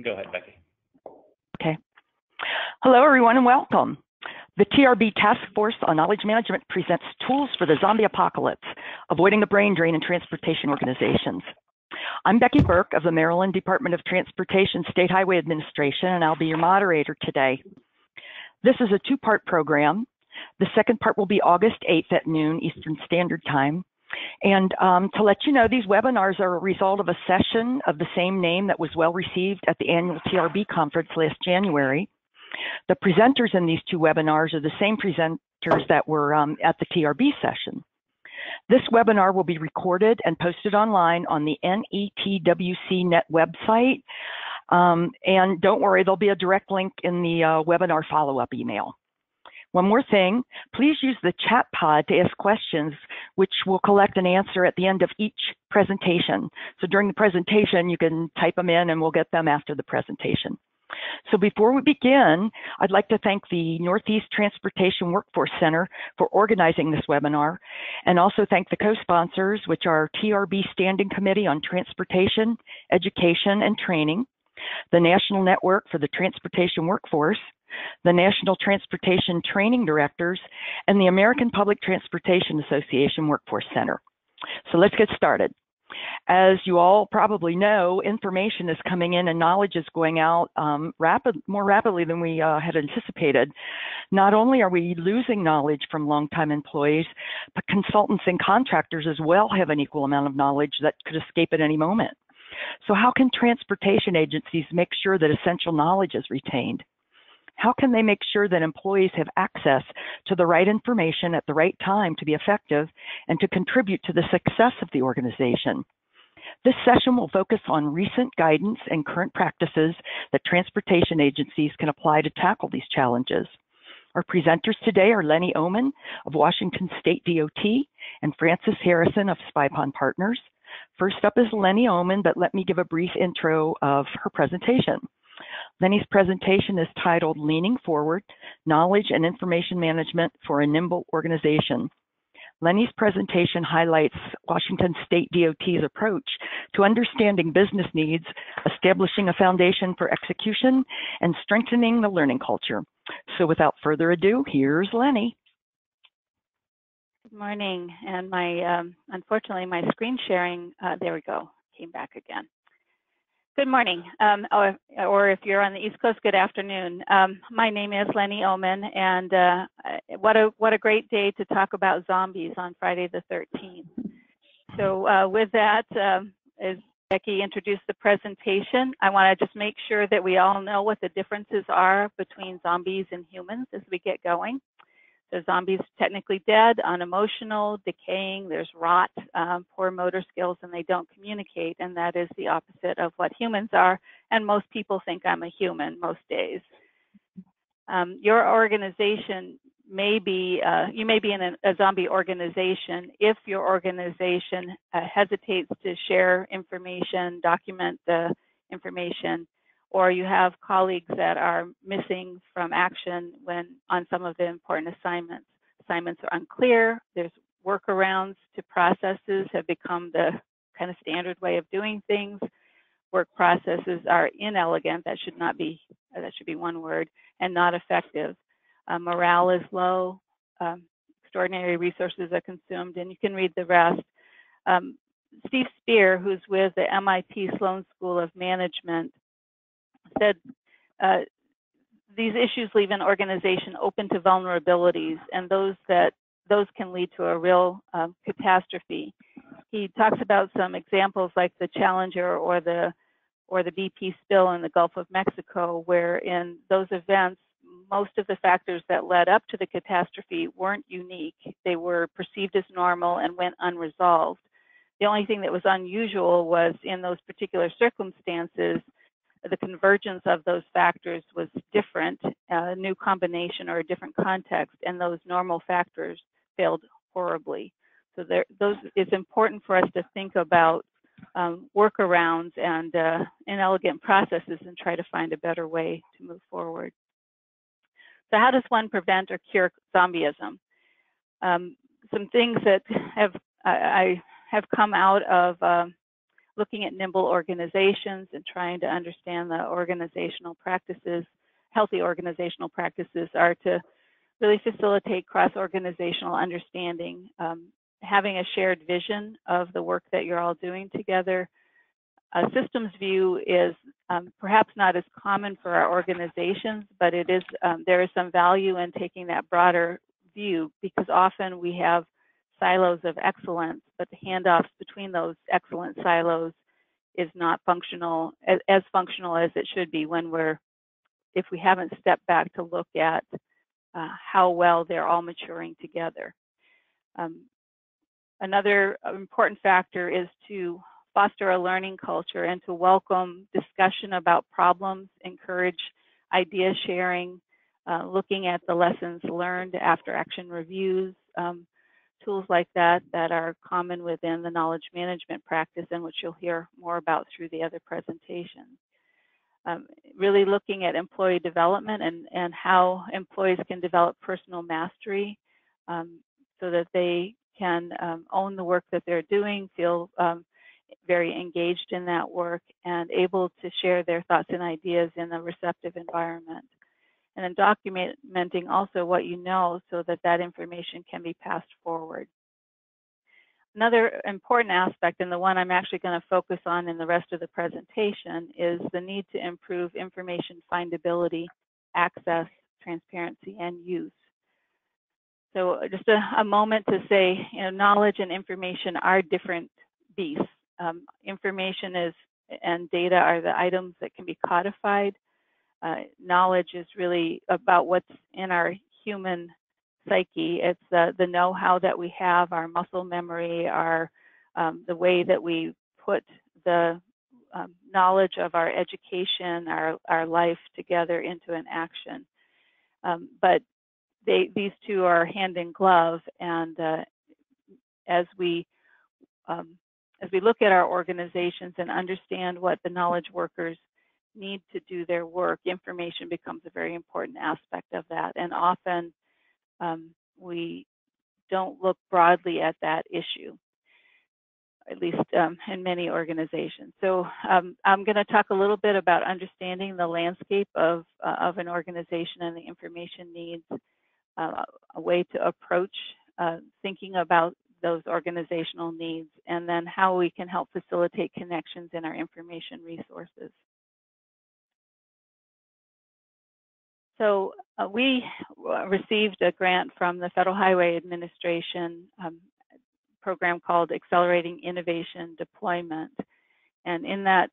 Go ahead, Becky. Okay. Hello, everyone, and welcome. The TRB Task Force on Knowledge Management presents tools for the zombie apocalypse, avoiding the brain drain in transportation organizations. I'm Becky Burke of the Maryland Department of Transportation State Highway Administration, and I'll be your moderator today. This is a two-part program. The second part will be August 8th at noon Eastern Standard Time. And to let you know, these webinars are a result of a session of the same name that was well received at the annual TRB conference last January. The presenters in these two webinars are the same presenters that were at the TRB session. This webinar will be recorded and posted online on the NETWCnet website. And don't worry, there'll be a direct link in the webinar follow-up email. One more thing, please use the chat pod to ask questions, which will collect an answer at the end of each presentation. So during the presentation, you can type them in and we'll get them after the presentation. So before we begin, I'd like to thank the Northeast Transportation Workforce Center for organizing this webinar, and also thank the co-sponsors, which are TRB Standing Committee on Transportation, Education, and Training, the National Network for the Transportation Workforce, the National Transportation Training Directors, and the American Public Transportation Association Workforce Center. So let's get started. As you all probably know, information is coming in and knowledge is going out more rapidly than we had anticipated. Not only are we losing knowledge from longtime employees, but consultants and contractors as well have an equal amount of knowledge that could escape at any moment. So how can transportation agencies make sure that essential knowledge is retained? How can they make sure that employees have access to the right information at the right time to be effective and to contribute to the success of the organization? This session will focus on recent guidance and current practices that transportation agencies can apply to tackle these challenges. Our presenters today are Lenny Oman of Washington State DOT and Frances Harrison of Spy Pond Partners. First up is Lenny Oman, but let me give a brief intro of her presentation. Lenny's presentation is titled Leaning Forward, Knowledge and Information Management for a Nimble Organization. Lenny's presentation highlights Washington State DOT's approach to understanding business needs, establishing a foundation for execution, and strengthening the learning culture. So without further ado, here's Lenny. Good morning, and unfortunately my screen sharing, there we go, came back again. Good morning, or if you're on the East Coast, good afternoon. My name is Lenny Oman, and what a great day to talk about zombies on Friday the 13th. So with that, as Becky introduced the presentation, I want to just make sure that we all know what the differences are between zombies and humans as we get going. So zombies technically dead, unemotional, decaying, there's rot, poor motor skills, and they don't communicate, and that is the opposite of what humans are, and most people think I'm a human most days. Your organization may be, you may be in a zombie organization if your organization hesitates to share information, document the information, or you have colleagues that are missing from action when on some of the important assignments. Assignments are unclear, there's workarounds to processes have become the kind of standard way of doing things. Work processes are inelegant, that should be one word, and not effective. Morale is low, extraordinary resources are consumed, and you can read the rest. Steve Spear, who's with the MIT Sloan School of Management, said these issues leave an organization open to vulnerabilities, and those can lead to a real catastrophe. He talks about some examples like the Challenger or the BP spill in the Gulf of Mexico, where in those events, most of the factors that led up to the catastrophe weren't unique. They were perceived as normal and went unresolved. The only thing that was unusual was in those particular circumstances, the convergence of those factors was different, a new combination or a different context, and those normal factors failed horribly. So it's important for us to think about workarounds and inelegant processes and try to find a better way to move forward. So how does one prevent or cure zombieism? Some things that have come out of looking at nimble organizations and trying to understand the organizational practices, healthy organizational practices are to really facilitate cross-organizational understanding, having a shared vision of the work that you're all doing together. A systems view is perhaps not as common for our organizations, but it is there is some value in taking that broader view, because often we have silos of excellence, but the handoffs between those excellent silos is not functional as functional as it should be if we haven't stepped back to look at how well they're all maturing together. Another important factor is to foster a learning culture and to welcome discussion about problems, encourage idea sharing, looking at the lessons learned after action reviews, tools like that are common within the knowledge management practice, and which you'll hear more about through the other presentations. Really looking at employee development and how employees can develop personal mastery so that they can own the work that they're doing, feel very engaged in that work, and able to share their thoughts and ideas in a receptive environment. And then documenting also what you know so that that information can be passed forward. Another important aspect, and the one I'm actually going to focus on in the rest of the presentation, is the need to improve information findability, access, transparency, and use. So just a moment to say, knowledge and information are different beasts. Information and data are the items that can be codified. Knowledge is really about what's in our human psyche. It's the know-how that we have, our muscle memory, the way that we put the knowledge of our education, our life together into an action. But these two are hand in glove, and as we look at our organizations and understand what the knowledge workers need to do their work, information becomes a very important aspect of that. And often we don't look broadly at that issue, at least in many organizations. So I'm going to talk a little bit about understanding the landscape of an organization and the information needs, a way to approach thinking about those organizational needs, and then how we can help facilitate connections in our information resources. So we received a grant from the Federal Highway Administration program called Accelerating Innovation Deployment. And in that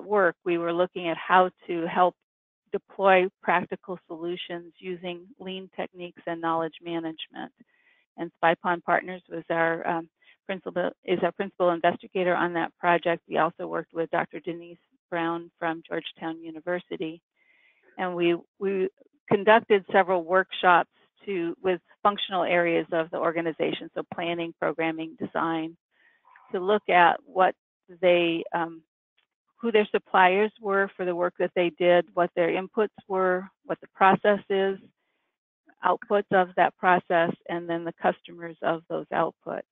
work, we were looking at how to help deploy practical solutions using lean techniques and knowledge management. And Spy Pond Partners was our principal investigator on that project. We also worked with Dr. Denise Brown from Georgetown University. And we conducted several workshops with functional areas of the organization, so planning, programming, design, to look at what who their suppliers were for the work that they did, what their inputs were, what the process is, outputs of that process, and then the customers of those outputs.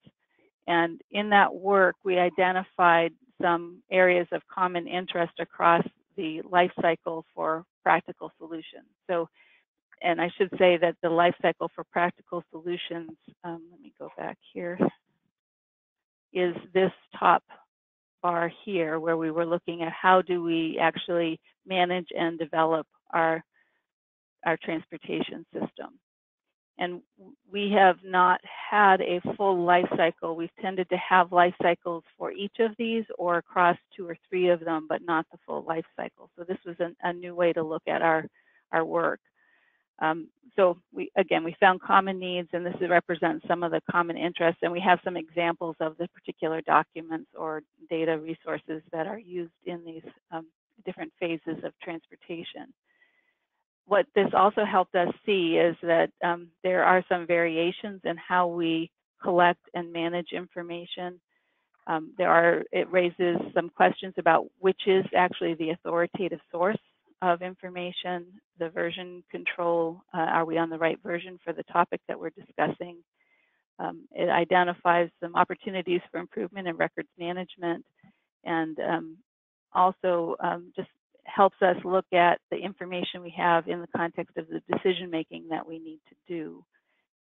And in that work, we identified some areas of common interest across the life cycle for practical solutions. So, and I should say that the life cycle for practical solutions, let me go back here, is this top bar here, where we were looking at how do we actually manage and develop our transportation system. And we have not had a full life cycle. We've tended to have life cycles for each of these or across 2 or 3 of them, but not the full life cycle. So this was a new way to look at our work. So we found common needs, and this represents some of the common interests, and we have some examples of the particular documents or data resources that are used in these different phases of transportation. What this also helped us see is that there are some variations in how we collect and manage information. It raises some questions about which is actually the authoritative source of information, the version control, are we on the right version for the topic that we're discussing? It identifies some opportunities for improvement in records management, and also just helps us look at the information we have in the context of the decision making that we need to do,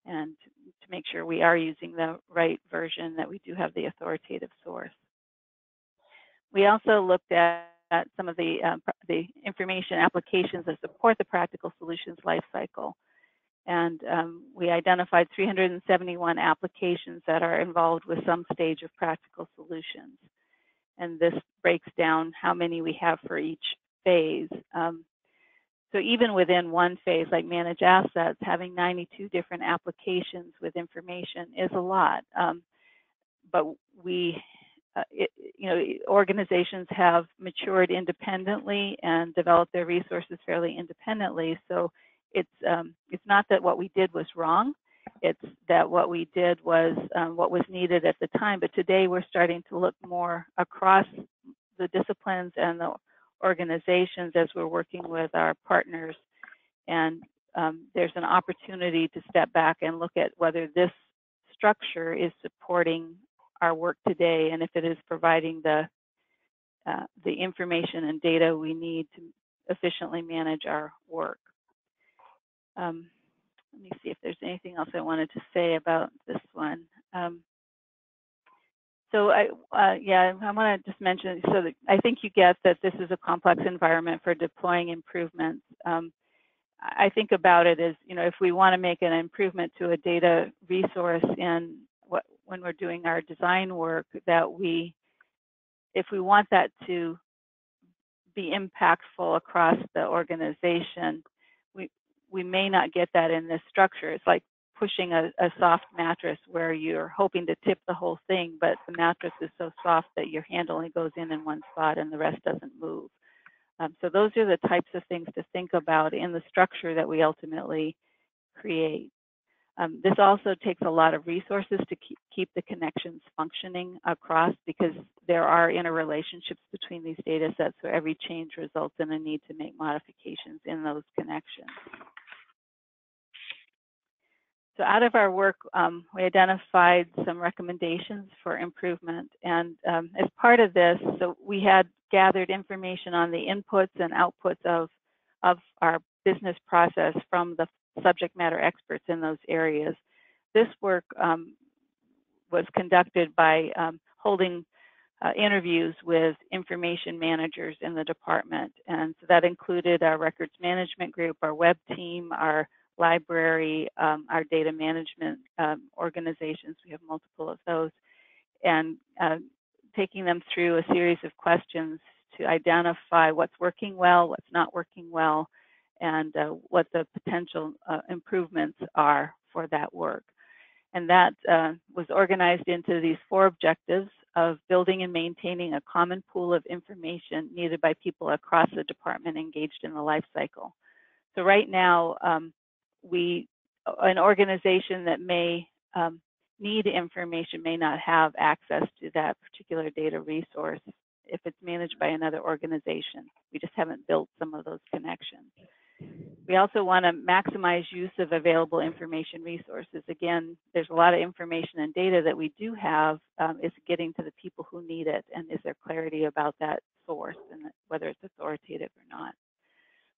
and to make sure we are using the right version, that we do have the authoritative source. We also looked at some of the information applications that support the practical solutions lifecycle. And we identified 371 applications that are involved with some stage of practical solutions. And this breaks down how many we have for each phase. So even within one phase, like manage assets, having 92 different applications with information is a lot. But organizations have matured independently and developed their resources fairly independently. So it's not that what we did was wrong. It's that what we did was what was needed at the time. But today we're starting to look more across the disciplines and the organizations as we're working with our partners. And there's an opportunity to step back and look at whether this structure is supporting our work today, and if it is providing the information and data we need to efficiently manage our work. Let me see if there's anything else I wanted to say about this one. So I want to just mention, so that I think you get that this is a complex environment for deploying improvements. I think about it as, if we want to make an improvement to a data resource when we're doing our design work, that if we want that to be impactful across the organization, we may not get that in this structure. It's like pushing a soft mattress where you're hoping to tip the whole thing, but the mattress is so soft that your hand only goes in one spot and the rest doesn't move. So those are the types of things to think about in the structure that we ultimately create. This also takes a lot of resources to keep the connections functioning across, because there are interrelationships between these data sets, so every change results in a need to make modifications in those connections. So out of our work, we identified some recommendations for improvement. And as part of this, so we had gathered information on the inputs and outputs of our business process from the subject matter experts in those areas. This work was conducted by holding interviews with information managers in the department. And so that included our records management group, our web team, our library, our data management organizations. We have multiple of those. And taking them through a series of questions to identify what's working well, what's not working well, and what the potential improvements are for that work. And that was organized into these 4 objectives of building and maintaining a common pool of information needed by people across the department engaged in the life cycle. So right now, an organization that may need information may not have access to that particular data resource if it's managed by another organization. We just haven't built some of those connections. We also want to maximize use of available information resources. Again, there's a lot of information and data that we do have. It's getting to the people who need it, and is there clarity about that source and whether it's authoritative or not.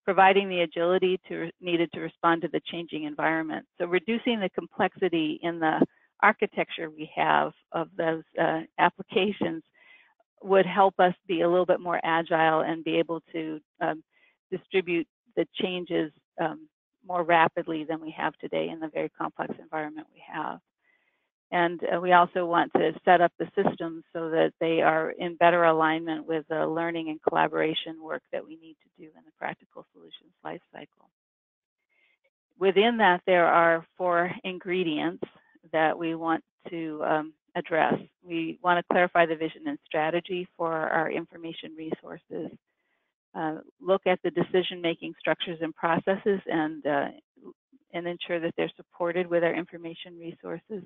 Providing the agility needed to respond to the changing environment. So reducing the complexity in the architecture we have of those applications would help us be a little bit more agile and be able to distribute the changes more rapidly than we have today in the very complex environment we have. And we also want to set up the systems so that they are in better alignment with the learning and collaboration work that we need to do in the practical solutions lifecycle. Within that, there are 4 ingredients that we want to address. We want to clarify the vision and strategy for our information resources, look at the decision-making structures and processes, and ensure that they're supported with our information resources.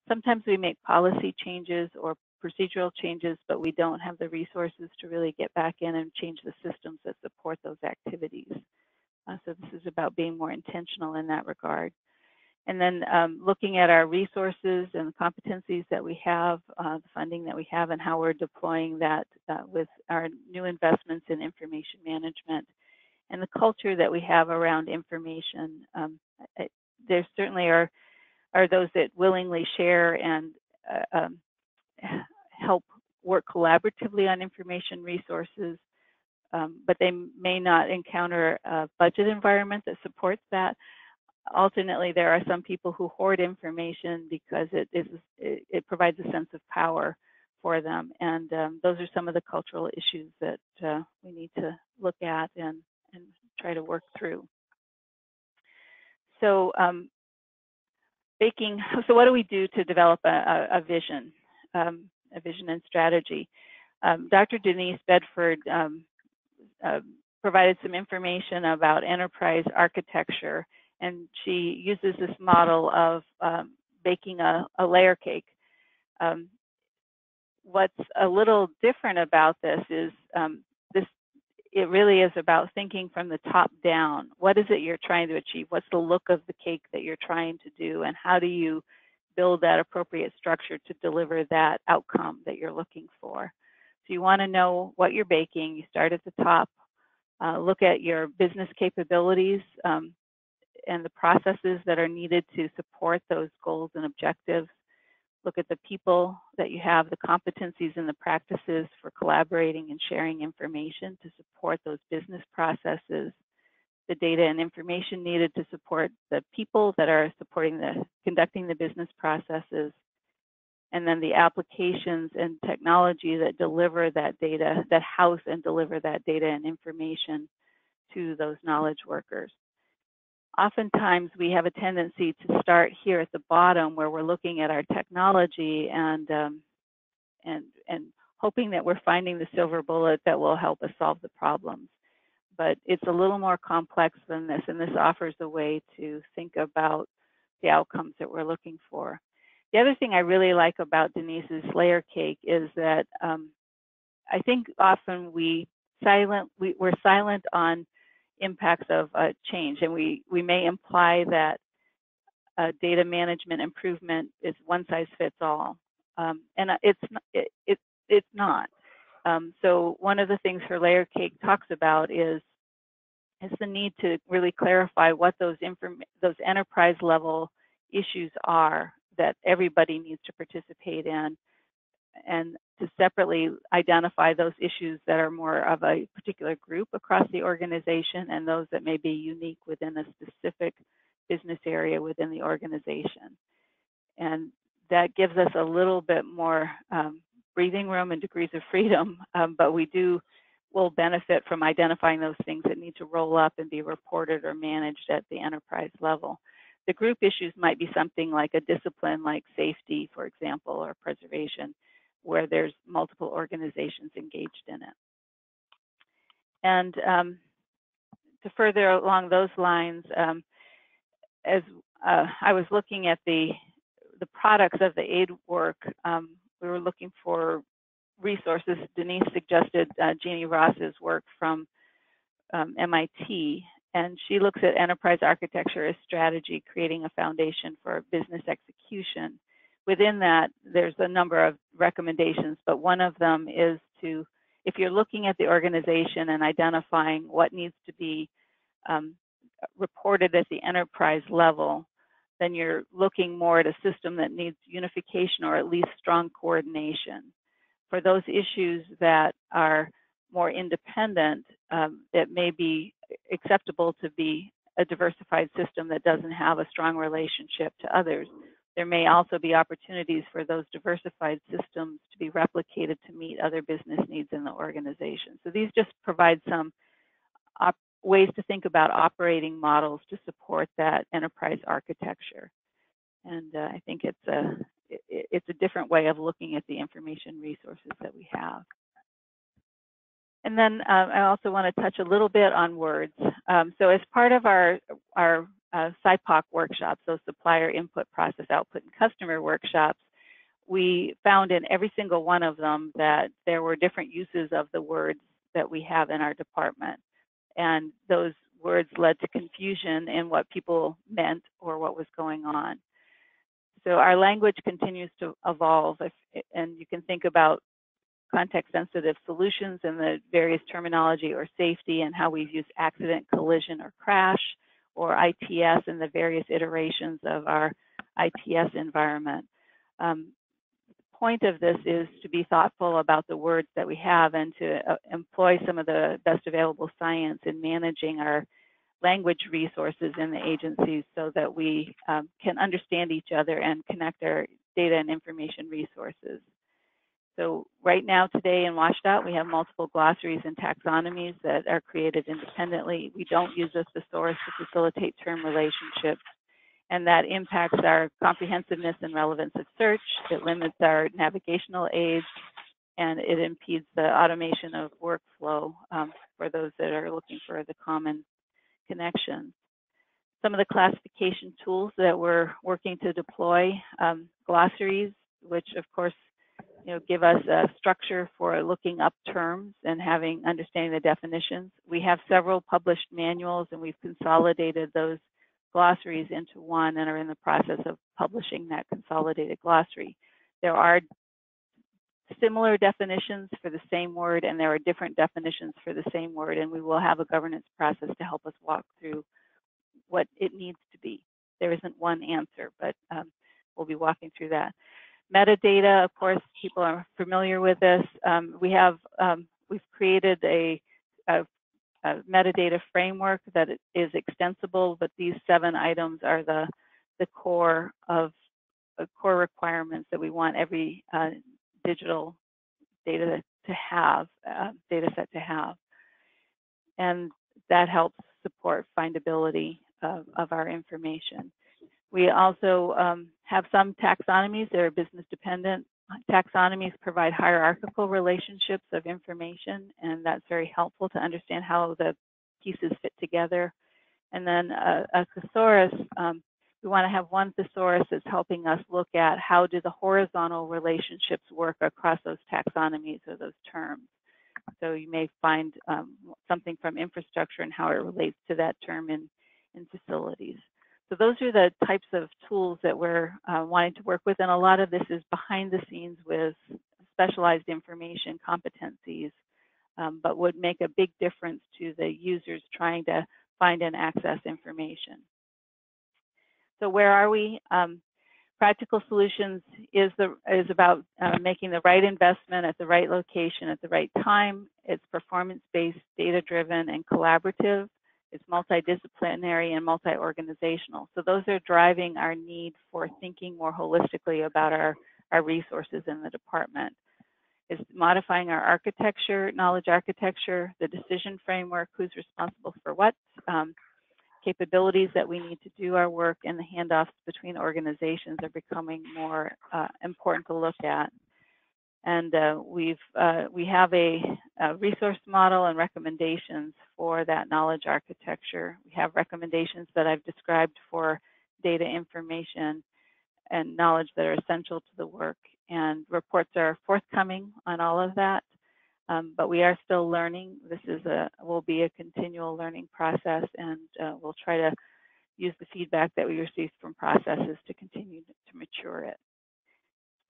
Sometimes we make policy changes or procedural changes, but we don't have the resources to really get back in and change the systems that support those activities. So this is about being more intentional in that regard. And then looking at our resources and the competencies that we have, the funding that we have, and how we're deploying that with our new investments in information management and the culture that we have around information. There certainly are those that willingly share and help work collaboratively on information resources, but they may not encounter a budget environment that supports that. Alternately, there are some people who hoard information because it provides a sense of power for them, and those are some of the cultural issues that we need to look at and try to work through. So, so what do we do to develop a vision and strategy? Dr. Denise Bedford provided some information about enterprise architecture, and she uses this model of baking a layer cake. What's a little different about this is it really is about thinking from the top down. What is it you're trying to achieve? What's the look of the cake that you're trying to do, and how do you build that appropriate structure to deliver that outcome that you're looking for? So you want to know what you're baking. You start at the top. Look at your business capabilities and the processes that are needed to support those goals and objectives. Look at the people that you have, the competencies and the practices for collaborating and sharing information to support those business processes, the data and information needed to support the people that are conducting the business processes, and then the applications and technology that deliver that data, that house and deliver that data and information to those knowledge workers. Oftentimes, we have a tendency to start here at the bottom where we're looking at our technology and hoping that we're finding the silver bullet that will help us solve the problems. But it's a little more complex than this, and this offers a way to think about the outcomes that we're looking for. The other thing I really like about Denise's layer cake is that I think often we're silent on impacts of change, and we may imply that data management improvement is one size fits all, and it's not. So one of the things her layer cake talks about is the need to really clarify what those enterprise level issues are that everybody needs to participate in, and to separately identify those issues that are more of a particular group across the organization and those that may be unique within a specific business area within the organization. And that gives us a little bit more breathing room and degrees of freedom, but will benefit from identifying those things that need to roll up and be reported or managed at the enterprise level. The group issues might be something like a discipline like safety, for example, or preservation, where there's multiple organizations engaged in it. And to further along those lines, as I was looking at the products of the aid work, we were looking for resources. Denise suggested Jeannie Ross's work from MIT, and she looks at enterprise architecture as strategy, creating a foundation for business execution. Within that, there's a number of recommendations, but one of them is to, if you're looking at the organization and identifying what needs to be reported at the enterprise level, then you're looking more at a system that needs unification or at least strong coordination. For those issues that are more independent, it may be acceptable to be a diversified system that doesn't have a strong relationship to others. There may also be opportunities for those diversified systems to be replicated to meet other business needs in the organization. So these just provide some ways to think about operating models to support that enterprise architecture. And I think it's a different way of looking at the information resources that we have. And then I also want to touch a little bit on words. So as part of our SIPOC workshops, those supplier input, process output, and customer workshops, we found in every single one of them that there were different uses of the words that we have in our department. And those words led to confusion in what people meant or what was going on. So our language continues to evolve, and you can think about context-sensitive solutions and the various terminology or safety and how we've used accident, collision, or crash, or ITS and the various iterations of our ITS environment. The point of this is to be thoughtful about the words that we have and to employ some of the best available science in managing our language resources in the agencies so that we can understand each other and connect our data and information resources. So right now, today in WSDOT, we have multiple glossaries and taxonomies that are created independently. We don't use a thesaurus to facilitate term relationships, and that impacts our comprehensiveness and relevance of search. It limits our navigational aids, and it impedes the automation of workflow for those that are looking for the common connections. Some of the classification tools that we're working to deploy, glossaries, which of course give us a structure for looking up terms and understanding the definitions. We have several published manuals, and we've consolidated those glossaries into one and are in the process of publishing that consolidated glossary. There are similar definitions for the same word, and there are different definitions for the same word, and we will have a governance process to help us walk through what it needs to be. There isn't one answer, but we'll be walking through that. Metadata, of course, people are familiar with this. We've created a metadata framework that is extensible, but these 7 items are the core requirements that we want every digital data set to have, and that helps support findability of our information. We also have some taxonomies that are business dependent. Taxonomies provide hierarchical relationships of information, and that's very helpful to understand how the pieces fit together. And then a thesaurus, we want to have one thesaurus that's helping us look at how do the horizontal relationships work across those taxonomies or those terms. So you may find something from infrastructure and how it relates to that term in facilities. So those are the types of tools that we're wanting to work with, and a lot of this is behind the scenes with specialized information competencies, but would make a big difference to the users trying to find and access information. So where are we? Practical Solutions is about making the right investment at the right location at the right time. It's performance-based, data-driven, and collaborative. It's multidisciplinary and multi-organizational. So those are driving our need for thinking more holistically about our resources in the department. It's modifying our architecture, knowledge architecture, the decision framework, who's responsible for what, capabilities that we need to do our work, and the handoffs between organizations are becoming more important to look at. And we have a resource model and recommendations for that knowledge architecture. We have recommendations that I've described for data information and knowledge that are essential to the work. And reports are forthcoming on all of that, but we are still learning. This will be a continual learning process, and we'll try to use the feedback that we receive from processes to continue to mature it.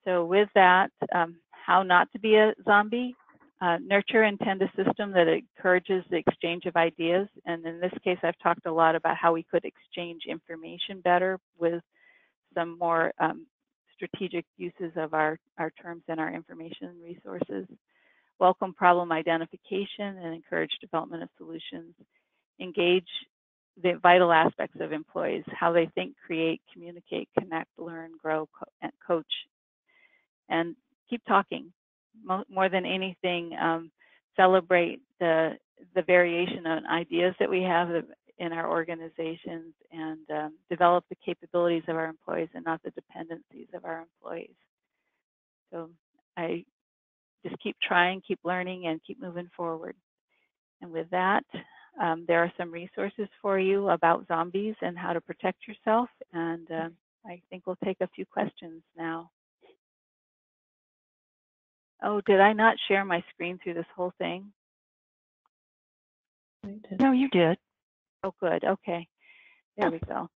So with that, how not to be a zombie, nurture and tend a system that encourages the exchange of ideas. And in this case, I've talked a lot about how we could exchange information better with some more strategic uses of our terms and our information resources. Welcome problem identification and encourage development of solutions. Engage the vital aspects of employees, how they think, create, communicate, connect, learn, grow, and coach. And keep talking. More than anything, celebrate the variation of ideas that we have in our organizations, and develop the capabilities of our employees and not the dependencies of our employees. So I just keep trying, keep learning, and keep moving forward. And with that, there are some resources for you about zombies and how to protect yourself. And I think we'll take a few questions now. Oh, did I not share my screen through this whole thing? No, you did. Oh, good. Okay. There we go.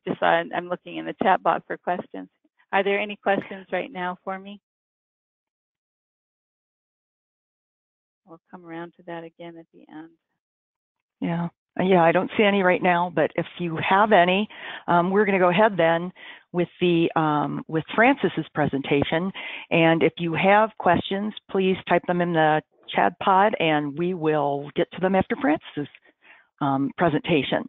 Just I'm looking in the chat box for questions. Are there any questions right now for me? We'll come around to that again at the end. Yeah, I don't see any right now, but if you have any, we're going to go ahead then with with Frances's presentation. And if you have questions, please type them in the chat pod, and we will get to them after Frances's presentation.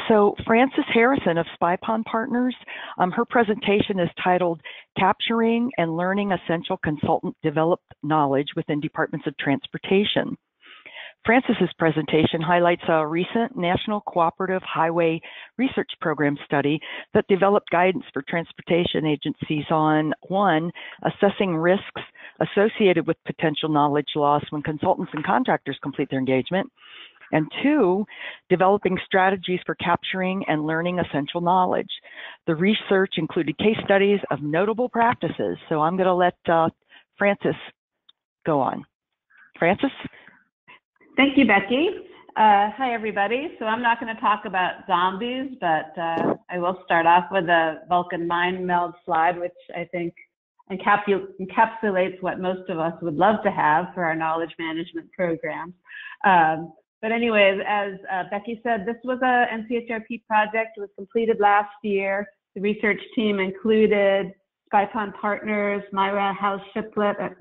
So Frances Harrison of SpyPond Partners, her presentation is titled Capturing and Learning Essential Consultant Developed Knowledge Within Departments of Transportation. Frances's presentation highlights a recent National Cooperative Highway Research Program study that developed guidance for transportation agencies on, 1, assessing risks associated with potential knowledge loss when consultants and contractors complete their engagement, and 2, developing strategies for capturing and learning essential knowledge. The research included case studies of notable practices. So I'm going to let Frances go on. Frances? Thank you, Becky. Hi, everybody. So I'm not going to talk about zombies, but I will start off with a Vulcan mind meld slide, which I think encapsulates what most of us would love to have for our knowledge management programs. But anyways, as Becky said, this was a NCHRP project. It was completed last year. The research team included SpyPond Partners, Myra House Shiplet at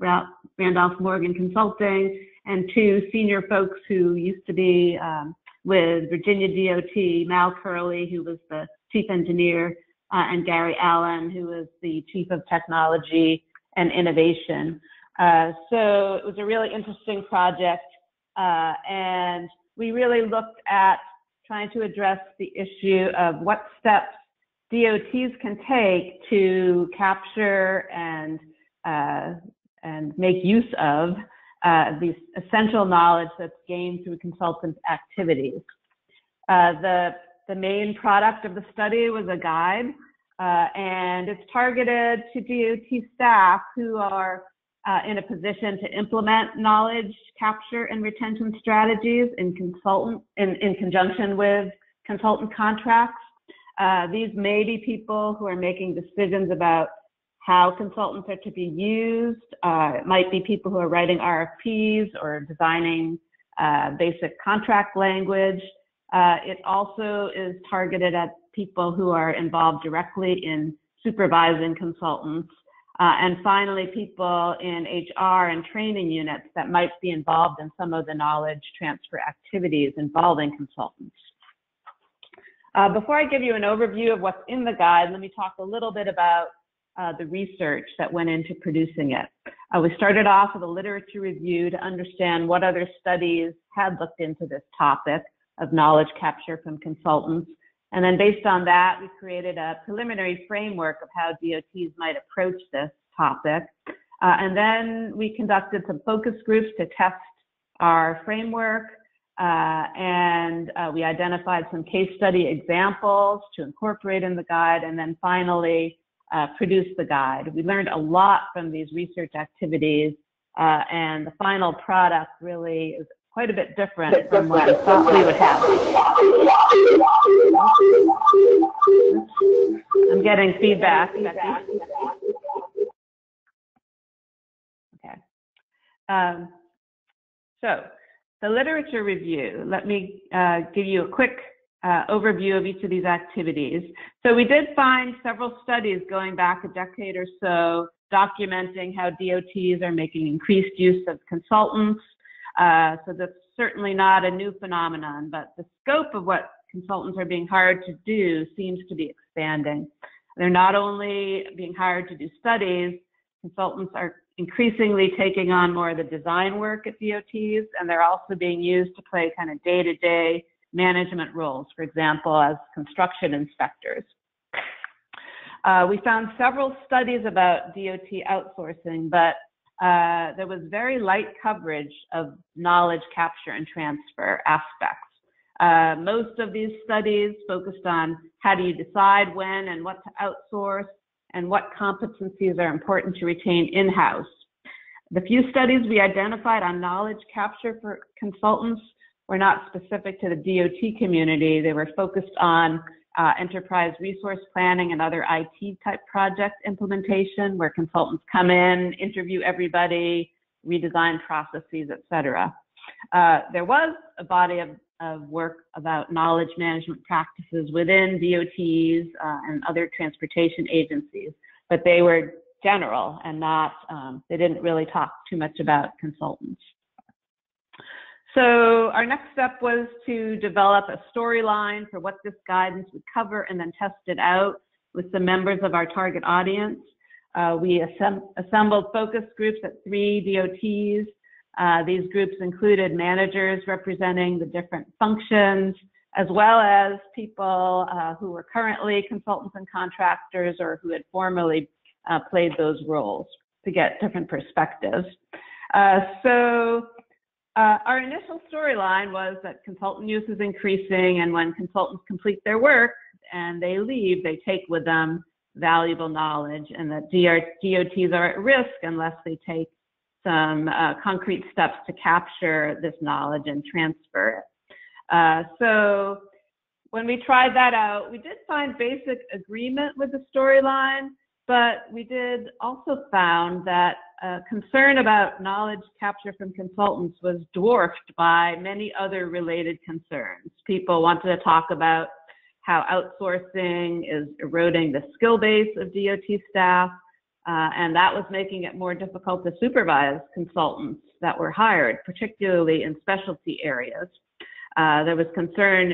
Randolph Morgan Consulting, and 2 senior folks who used to be with Virginia DOT, Mal Curley, who was the chief engineer, and Gary Allen, who was the chief of technology and innovation. So it was a really interesting project. And we really looked at trying to address the issue of what steps DOTs can take to capture and make use of these essential knowledge that's gained through consultant activities. The main product of the study was a guide, and it's targeted to DOT staff who are in a position to implement knowledge capture and retention strategies in conjunction with consultant contracts. These may be people who are making decisions about how consultants are to be used. It might be people who are writing RFPs or designing basic contract language. It also is targeted at people who are involved directly in supervising consultants. And finally, people in HR and training units that might be involved in some of the knowledge transfer activities involving consultants. Before I give you an overview of what's in the guide, let me talk a little bit about the research that went into producing it. We started off with a literature review to understand what other studies had looked into this topic of knowledge capture from consultants. And then based on that, we created a preliminary framework of how DOTs might approach this topic. And then we conducted some focus groups to test our framework. And we identified some case study examples to incorporate in the guide. And then finally, produced the guide. We learned a lot from these research activities. And the final product really is quite a bit different from what we thought we would have. I'm getting feedback. Okay. So the literature review, let me give you a quick overview of each of these activities. So we did find several studies going back a decade or so documenting how DOTs are making increased use of consultants. So that's certainly not a new phenomenon, but the scope of what consultants are being hired to do seems to be expanding. They're not only being hired to do studies, consultants are increasingly taking on more of the design work at DOTs, and they're also being used to play kind of day-to-day management roles, for example, as construction inspectors. We found several studies about DOT outsourcing, but there was very light coverage of knowledge capture and transfer aspects. Most of these studies focused on how do you decide when and what to outsource and what competencies are important to retain in-house. The few studies we identified on knowledge capture for consultants were not specific to the DOT community. They were focused on enterprise resource planning and other IT type project implementation, where consultants come in, interview everybody, redesign processes, et cetera. There was a body of work about knowledge management practices within DOTs and other transportation agencies, but they were general and not, they didn't really talk too much about consultants. So our next step was to develop a storyline for what this guidance would cover and then test it out with some members of our target audience. We assembled focus groups at 3 DOTs. These groups included managers representing the different functions, as well as people who were currently consultants and contractors or who had formerly played those roles to get different perspectives. Our initial storyline was that consultant use is increasing, and when consultants complete their work and they leave, they take with them valuable knowledge, and that DOTs are at risk unless they take some concrete steps to capture this knowledge and transfer it. So when we tried that out, we did find basic agreement with the storyline, but we did also found that concern about knowledge capture from consultants was dwarfed by many other related concerns. People wanted to talk about how outsourcing is eroding the skill base of DOT staff, and that was making it more difficult to supervise consultants that were hired, particularly in specialty areas. There was concern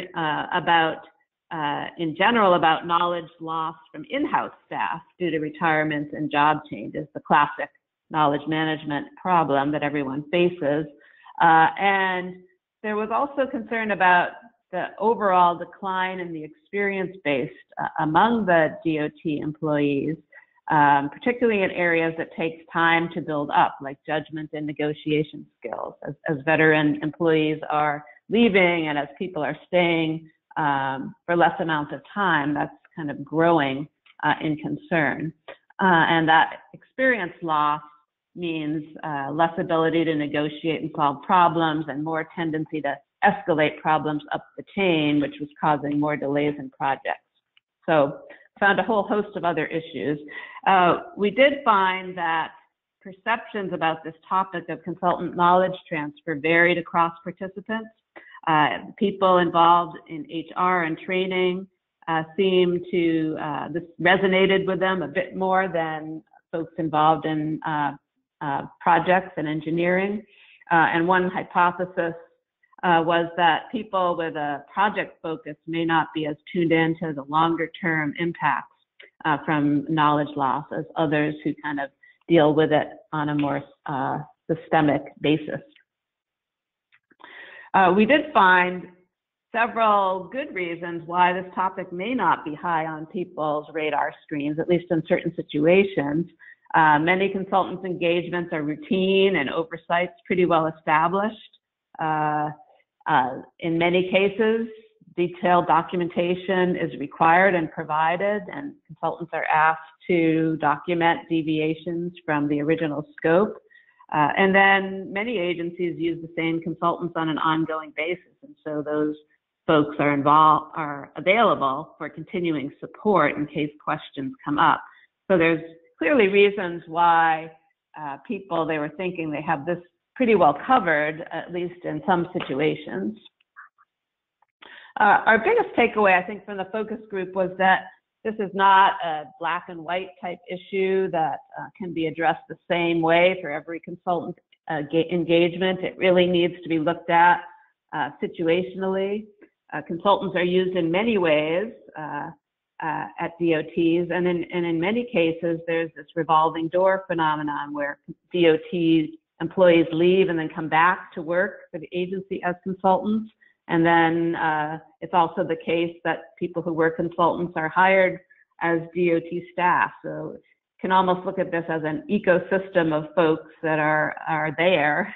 in general about knowledge loss from in-house staff due to retirements and job changes, the classic knowledge management problem that everyone faces. And there was also concern about the overall decline in the experience base among the DOT employees, particularly in areas that takes time to build up, like judgment and negotiation skills. As veteran employees are leaving and as people are staying for less amounts of time, that's kind of growing in concern. And that experience loss means less ability to negotiate and solve problems and more tendency to escalate problems up the chain, which was causing more delays in projects. So found a whole host of other issues. We did find that perceptions about this topic of consultant knowledge transfer varied across participants. People involved in HR and training seemed to, this resonated with them a bit more than folks involved in projects and engineering. And one hypothesis was that people with a project focus may not be as tuned in to the longer term impacts from knowledge loss as others who kind of deal with it on a more systemic basis. We did find several good reasons why this topic may not be high on people's radar screens, at least in certain situations. Many consultants' engagements are routine and oversights pretty well established. In many cases, detailed documentation is required and provided, and consultants are asked to document deviations from the original scope. And then many agencies use the same consultants on an ongoing basis, and so those folks are available for continuing support in case questions come up. So there's clearly reasons why people, they were thinking they have this pretty well covered, at least in some situations. Our biggest takeaway, I think, from the focus group was that this is not a black and white type issue that can be addressed the same way for every consultant engagement. It really needs to be looked at situationally. Consultants are used in many ways at DOTs, and in many cases, there's this revolving door phenomenon where DOT employees leave and then come back to work for the agency as consultants. And then it's also the case that people who were consultants are hired as DOT staff. So you can almost look at this as an ecosystem of folks that are there.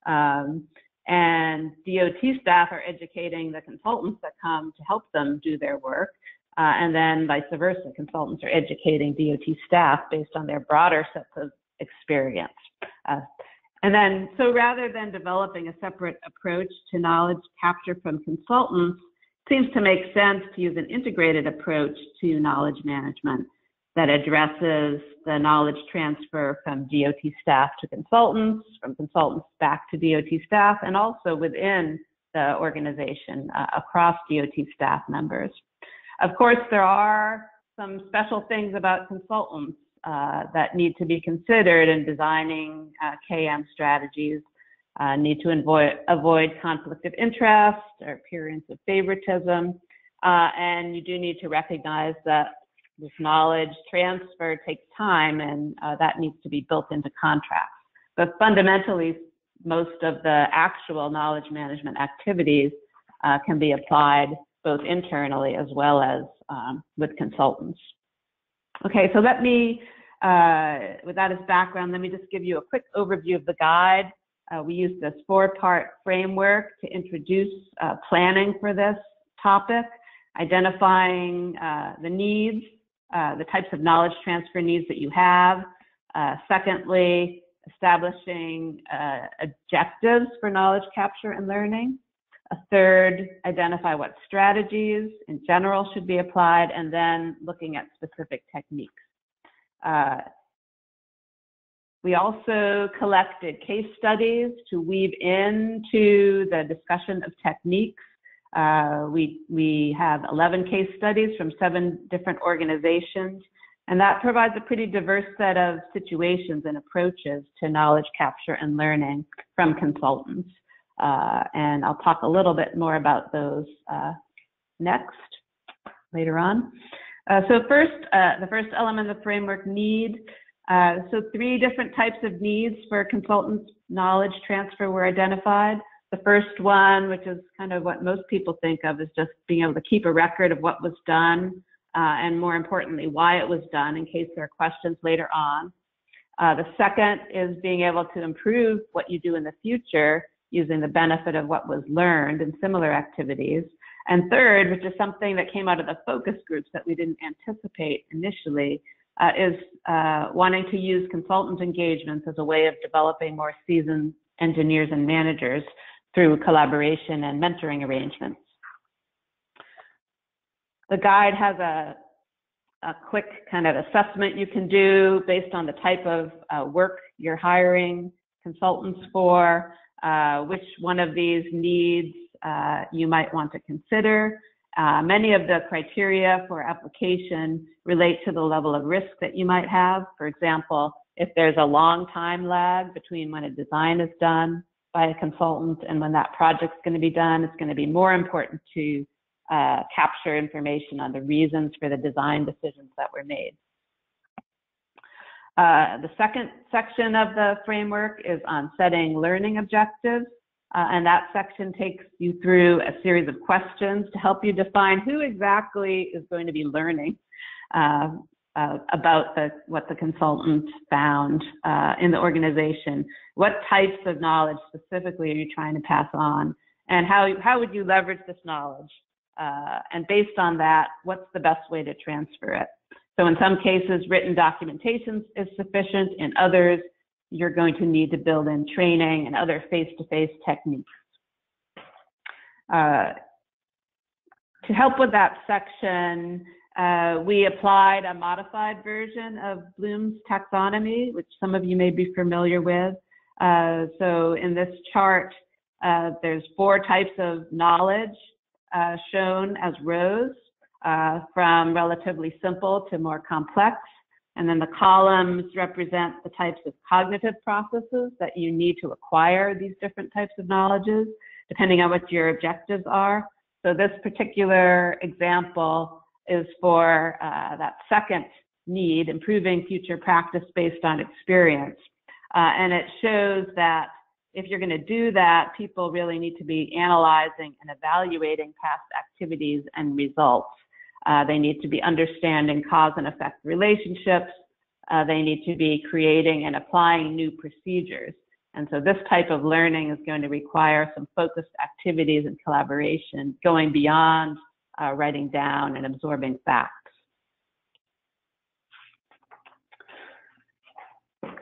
And DOT staff are educating the consultants that come to help them do their work. And then vice versa, consultants are educating DOT staff based on their broader sets of experience. And then, so rather than developing a separate approach to knowledge capture from consultants, it seems to make sense to use an integrated approach to knowledge management that addresses the knowledge transfer from DOT staff to consultants, from consultants back to DOT staff, and also within the organization across DOT staff members. Of course, there are some special things about consultants that need to be considered in designing KM strategies. Need to avoid conflict of interest or appearance of favoritism, and you do need to recognize that this knowledge transfer takes time, and that needs to be built into contracts. But fundamentally, most of the actual knowledge management activities can be applied both internally as well as with consultants. Okay, so let me, with that as background, let me just give you a quick overview of the guide. We use this 4-part framework to introduce planning for this topic, identifying the needs, the types of knowledge transfer needs that you have. Secondly, establishing objectives for knowledge capture and learning. A third, identify what strategies in general should be applied, and then looking at specific techniques. We also collected case studies to weave into the discussion of techniques. We have 11 case studies from 7 different organizations, and that provides a pretty diverse set of situations and approaches to knowledge capture and learning from consultants. And I'll talk a little bit more about those later on. So first, the first element of the framework, need. So 3 different types of needs for consultants' knowledge transfer were identified. The first one, which is kind of what most people think of, is just being able to keep a record of what was done, and more importantly, why it was done in case there are questions later on. The second is being able to improve what you do in the future using the benefit of what was learned in similar activities. And third, which is something that came out of the focus groups that we didn't anticipate initially, is wanting to use consultant engagements as a way of developing more seasoned engineers and managers through collaboration and mentoring arrangements. The guide has a quick kind of assessment you can do based on the type of work you're hiring consultants for, which one of these needs you might want to consider. Many of the criteria for application relate to the level of risk that you might have. For example, if there's a long time lag between when a design is done by a consultant and when that project's going to be done, it's going to be more important to capture information on the reasons for the design decisions that were made. The second section of the framework is on setting learning objectives. And that section takes you through a series of questions to help you define who exactly is going to be learning about what the consultant found in the organization. What types of knowledge specifically are you trying to pass on? And how would you leverage this knowledge? And based on that, what's the best way to transfer it? So in some cases, written documentation is sufficient. In others, you're going to need to build in training and other face-to-face techniques. To help with that section, we applied a modified version of Bloom's taxonomy, which some of you may be familiar with. So in this chart, there's 4 types of knowledge shown as rows, from relatively simple to more complex. And then the columns represent the types of cognitive processes that you need to acquire these different types of knowledges, depending on what your objectives are. So this particular example is for that second need, improving future practice based on experience. And it shows that if you're going to do that, people really need to be analyzing and evaluating past activities and results. They need to be understanding cause and effect relationships. They need to be creating and applying new procedures. And so this type of learning is going to require some focused activities and collaboration, going beyond writing down and absorbing facts.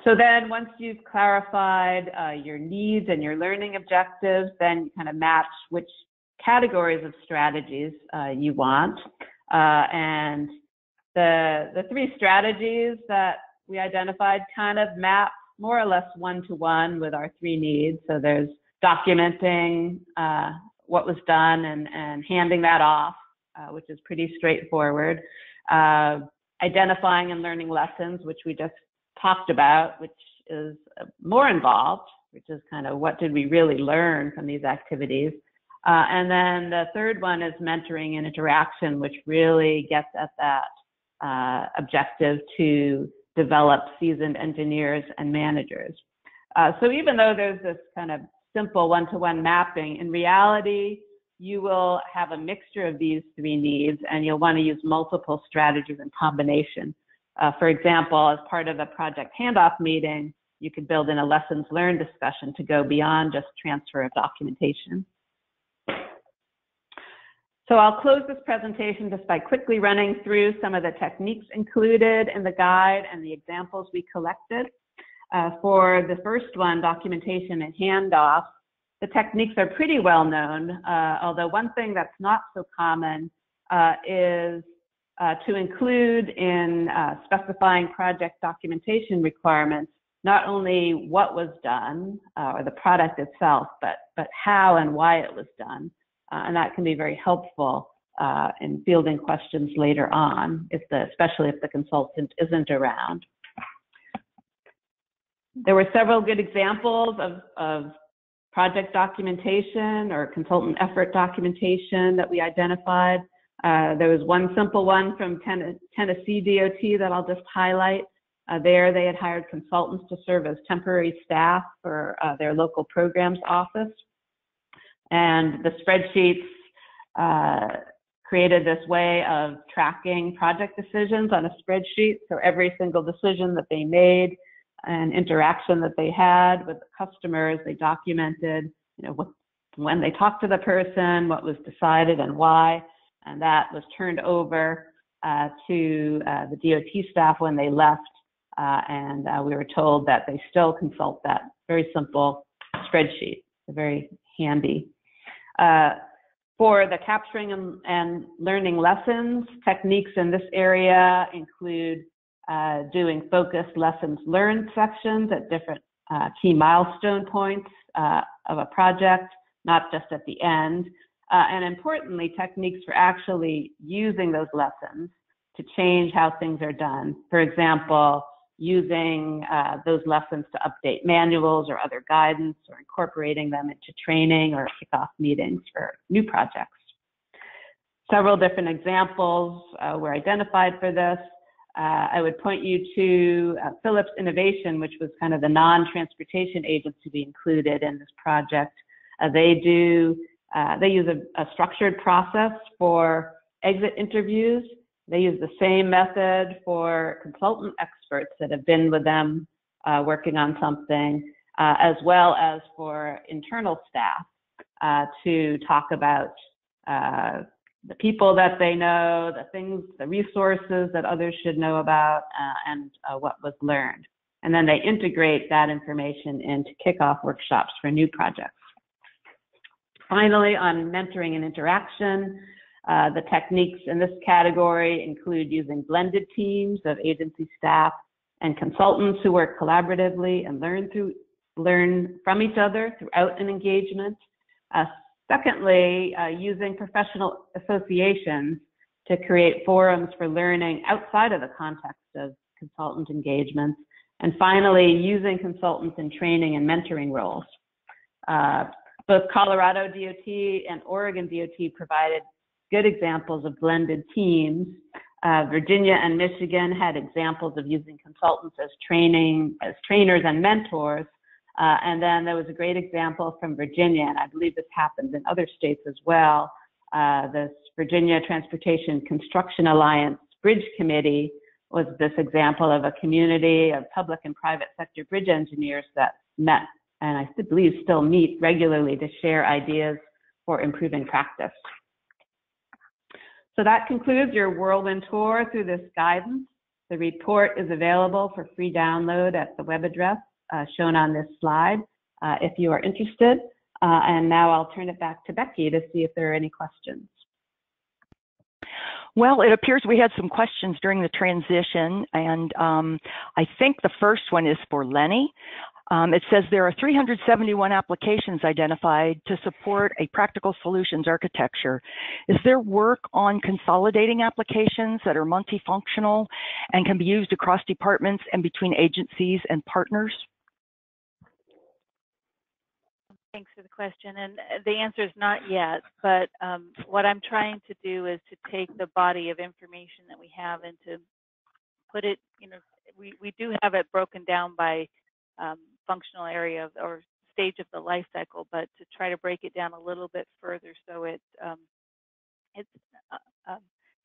So then once you've clarified your needs and your learning objectives, then you kind of match which categories of strategies you want. And the three strategies that we identified kind of map more or less one-to-one with our three needs. So there's documenting what was done and handing that off, which is pretty straightforward. Identifying and learning lessons, which we just talked about, which is more involved, which is kind of what did we really learn from these activities. And then the third one is mentoring and interaction, which really gets at that objective to develop seasoned engineers and managers. So even though there's this kind of simple one-to-one mapping, in reality, you will have a mixture of these three needs, and you'll want to use multiple strategies in combination. For example, as part of a project handoff meeting, you could build in a lessons learned discussion to go beyond just transfer of documentation. So I'll close this presentation just by quickly running through some of the techniques included in the guide and the examples we collected. For the first one, documentation and handoff, the techniques are pretty well known, although one thing that's not so common is to include in specifying project documentation requirements, not only what was done or the product itself, but how and why it was done. And that can be very helpful in fielding questions later on, especially if the consultant isn't around. There were several good examples of project documentation or consultant effort documentation that we identified. There was one simple one from Tennessee DOT that I'll just highlight. There they had hired consultants to serve as temporary staff for their local programs office. And the spreadsheets created this way of tracking project decisions on a spreadsheet. So every single decision that they made and interaction that they had with the customers, they documented, when they talked to the person, what was decided and why. And that was turned over to the DOT staff when they left. And we were told that they still consult that very simple spreadsheet, very handy. For the capturing and learning lessons, techniques in this area include doing focused lessons learned sections at different key milestone points of a project, not just at the end. And importantly, techniques for actually using those lessons to change how things are done. For example, using those lessons to update manuals or other guidance, or incorporating them into training or kickoff meetings for new projects. Several different examples were identified for this. I would point you to Philips Innovation, which was kind of the non-transportation agency we included in this project. They use a structured process for exit interviews. They use the same method for consultant experts that have been with them working on something, as well as for internal staff to talk about the people that they know, the things, the resources that others should know about, and what was learned. And then they integrate that information into kickoff workshops for new projects. Finally, on mentoring and interaction, the techniques in this category include using blended teams of agency staff and consultants who work collaboratively and learn from each other throughout an engagement. Secondly, using professional associations to create forums for learning outside of the context of consultant engagements. And finally, using consultants in training and mentoring roles. Both Colorado DOT and Oregon DOT provided good examples of blended teams. Virginia and Michigan had examples of using consultants as trainers and mentors. And then there was a great example from Virginia, and I believe this happens in other states as well. This Virginia Transportation Construction Alliance Bridge Committee was this example of a community of public and private sector bridge engineers that met, and I believe still meet regularly to share ideas for improving practice. So that concludes your whirlwind tour through this guidance. The report is available for free download at the web address shown on this slide if you are interested. And now I'll turn it back to Becky to see if there are any questions. Well, it appears we had some questions during the transition, and I think the first one is for Lenny. It says there are 371 applications identified to support a practical solutions architecture. Is there work on consolidating applications that are multifunctional and can be used across departments and between agencies and partners? Thanks for the question, and the answer is not yet, but what I'm trying to do is to take the body of information that we have and to put it, we do have it broken down by functional area or stage of the life cycle, but to try to break it down a little bit further so it's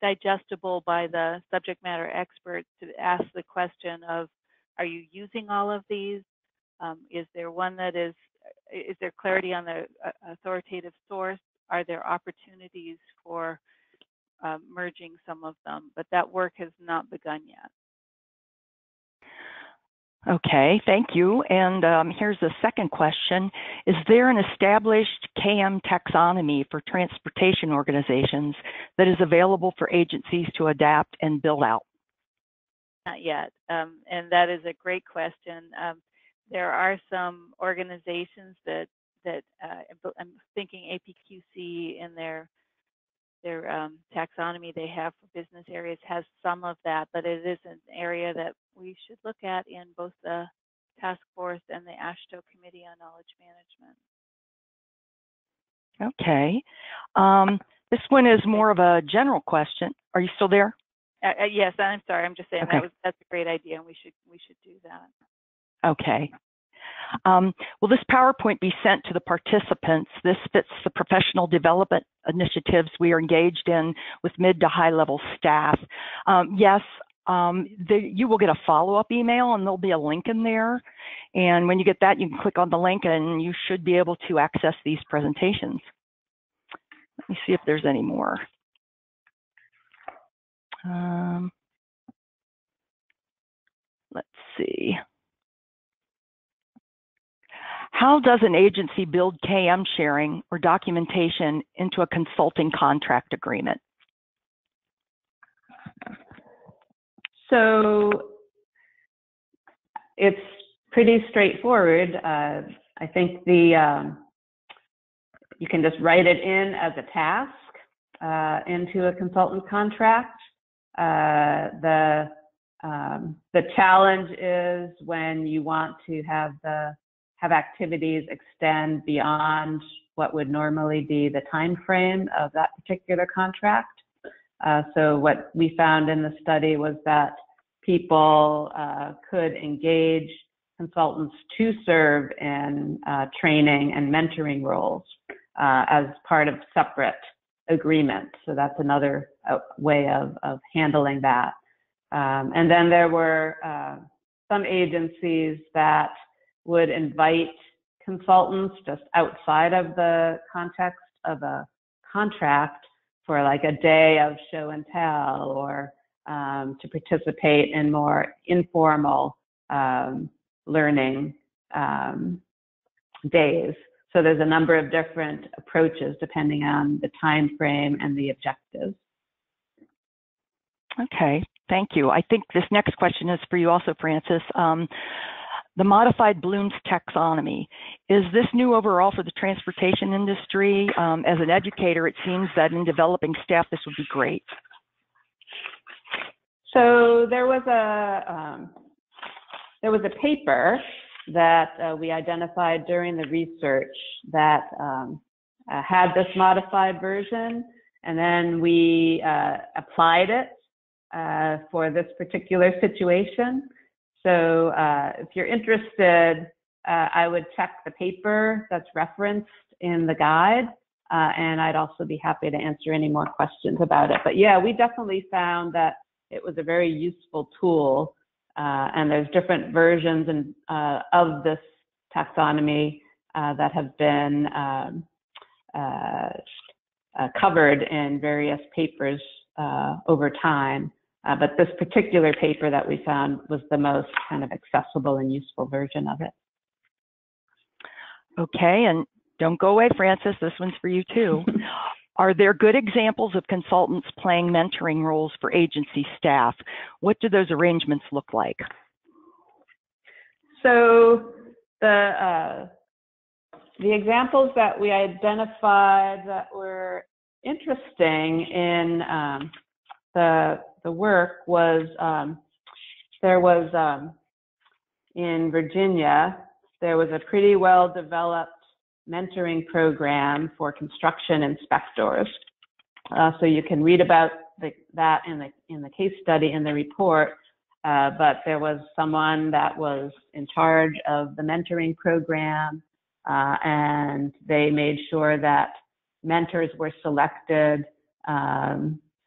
digestible by the subject matter experts to ask the question of, are you using all of these? Is there one that is there clarity on the authoritative source? Are there opportunities for merging some of them? But that work has not begun yet. Okay, thank you. And here's the second question. Is there an established KM taxonomy for transportation organizations that is available for agencies to adapt and build out? Not yet, and that is a great question. There are some organizations that I'm thinking APQC in their taxonomy they have for business areas has some of that, but it is an area that we should look at in both the task force and the AASHTO Committee on Knowledge Management. Okay. This one is more of a general question. Are you still there? Yes, I'm sorry. I'm just saying okay. That's a great idea, and we should do that. Okay. Will this PowerPoint be sent to the participants? This fits the professional development initiatives we are engaged in with mid to high level staff. Yes, you will get a follow-up email and there'll be a link in there. And when you get that, you can click on the link and you should be able to access these presentations. Let me see if there's any more. Let's see. How does an agency build KM sharing or documentation into a consulting contract agreement? So it's pretty straightforward. I think you can just write it in as a task into a consultant contract. The challenge is when you want to have activities extend beyond what would normally be the time frame of that particular contract. So what we found in the study was that people could engage consultants to serve in training and mentoring roles as part of separate agreements. So that's another way of handling that. And then there were some agencies that would invite consultants just outside of the context of a contract for like a day of show and tell, or to participate in more informal learning days. So there's a number of different approaches depending on the time frame and the objectives. Okay, thank you. I think this next question is for you also, Frances. The modified Bloom's taxonomy, is this new overall for the transportation industry? As an educator, it seems that in developing staff, this would be great. So there was a paper that we identified during the research that had this modified version, and then we applied it for this particular situation. So if you're interested, I would check the paper that's referenced in the guide, and I'd also be happy to answer any more questions about it. But yeah, we definitely found that it was a very useful tool, and there's different versions of this taxonomy that have been covered in various papers over time. But this particular paper that we found was the most kind of accessible and useful version of it. Okay, and don't go away, Francis. This one's for you too. Are there good examples of consultants playing mentoring roles for agency staff? What do those arrangements look like? So the examples that we identified that were interesting in the work was there was in Virginia, there was a pretty well developed mentoring program for construction inspectors. So you can read about that in the case study in the report, but there was someone that was in charge of the mentoring program, and they made sure that mentors were selected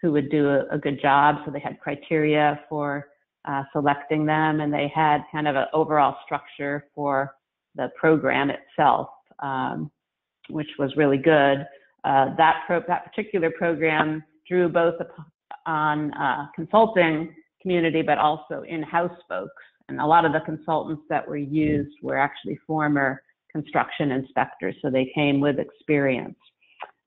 who would do a good job. So they had criteria for selecting them, and they had kind of an overall structure for the program itself, which was really good. That particular program drew both on consulting community, but also in-house folks. And a lot of the consultants that were used were actually former construction inspectors, so they came with experience.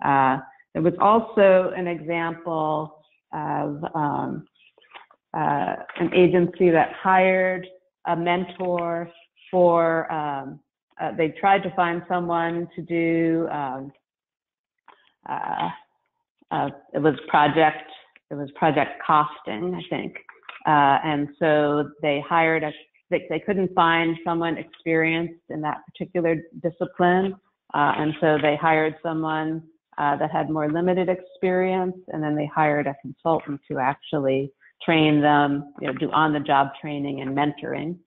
There was also an example of an agency that hired a mentor for, they tried to find someone to do, it was project costing, I think. And so they hired they couldn't find someone experienced in that particular discipline. And so they hired someone that had more limited experience, and then they hired a consultant to actually train them, do on-the-job training and mentoring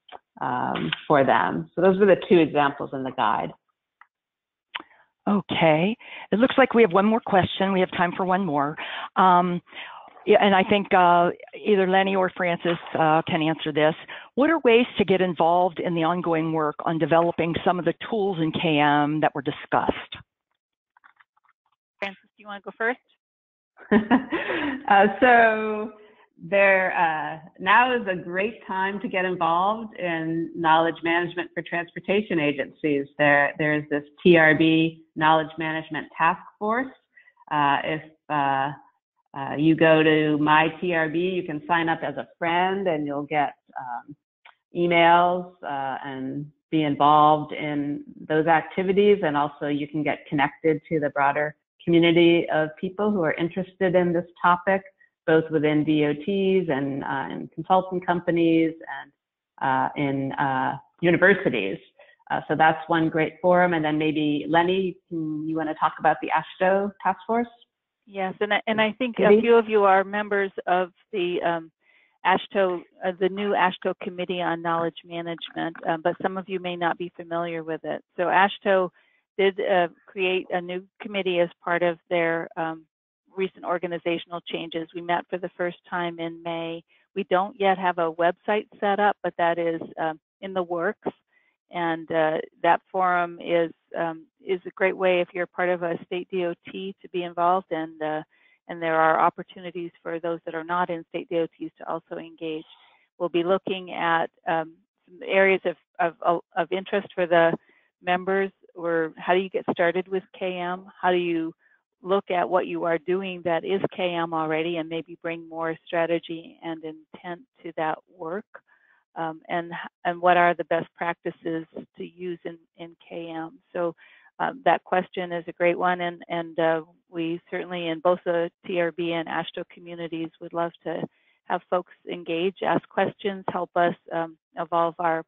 for them. So those were the two examples in the guide. Okay, it looks like we have one more question. We have time for one more. Yeah, and I think either Lenny or Francis can answer this. What are ways to get involved in the ongoing work on developing some of the tools in KM that were discussed? Francis, do you want to go first? So now is a great time to get involved in knowledge management for transportation agencies. There's this TRB Knowledge Management Task Force. If you go to My TRB, you can sign up as a friend, and you'll get emails and be involved in those activities. And also you can get connected to the broader community of people who are interested in this topic, both within DOTs and in consulting companies and in universities. So that's one great forum. And then maybe Lenny, you want to talk about the AASHTO task force? Yes, and I think a few of you are members of the AASHTO, the new AASHTO Committee on Knowledge Management, but some of you may not be familiar with it. So AASHTO did create a new committee as part of their recent organizational changes. We met for the first time in May. We don't yet have a website set up, but that is in the works. And that forum is a great way if you're part of a state DOT to be involved, and there are opportunities for those that are not in state DOTs to also engage. We'll be looking at some areas of interest for the members, or how do you get started with KM? How do you look at what you are doing that is KM already and maybe bring more strategy and intent to that work? And what are the best practices to use in KM? So that question is a great one, and we certainly in both the TRB and AASHTO communities would love to have folks engage, ask questions, help us evolve our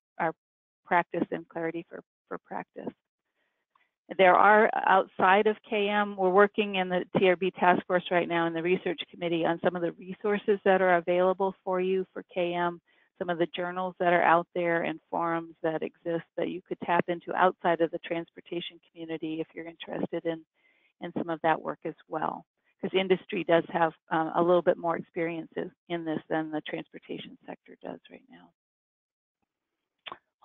practice and clarity for practice. There are outside of KM, we're working in the TRB task force right now in the research committee on some of the resources that are available for you for KM, some of the journals that are out there and forums that exist that you could tap into outside of the transportation community if you're interested in some of that work as well. Because industry does have a little bit more experiences in this than the transportation sector does right now.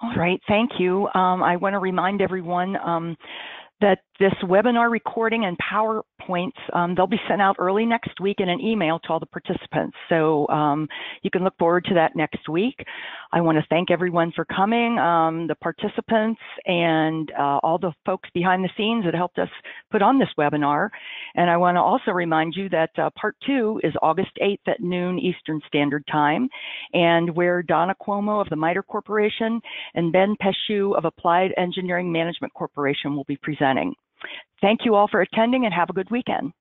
All right, thank you. I want to remind everyone that This webinar recording and PowerPoints, they'll be sent out early next week in an email to all the participants. So you can look forward to that next week. I want to thank everyone for coming, the participants and all the folks behind the scenes that helped us put on this webinar. And I want to also remind you that part 2 is August 8th at noon Eastern Standard Time, and where Donna Cuomo of the MITRE Corporation and Ben Pesciu of Applied Engineering Management Corporation will be presenting. Thank you all for attending and have a good weekend.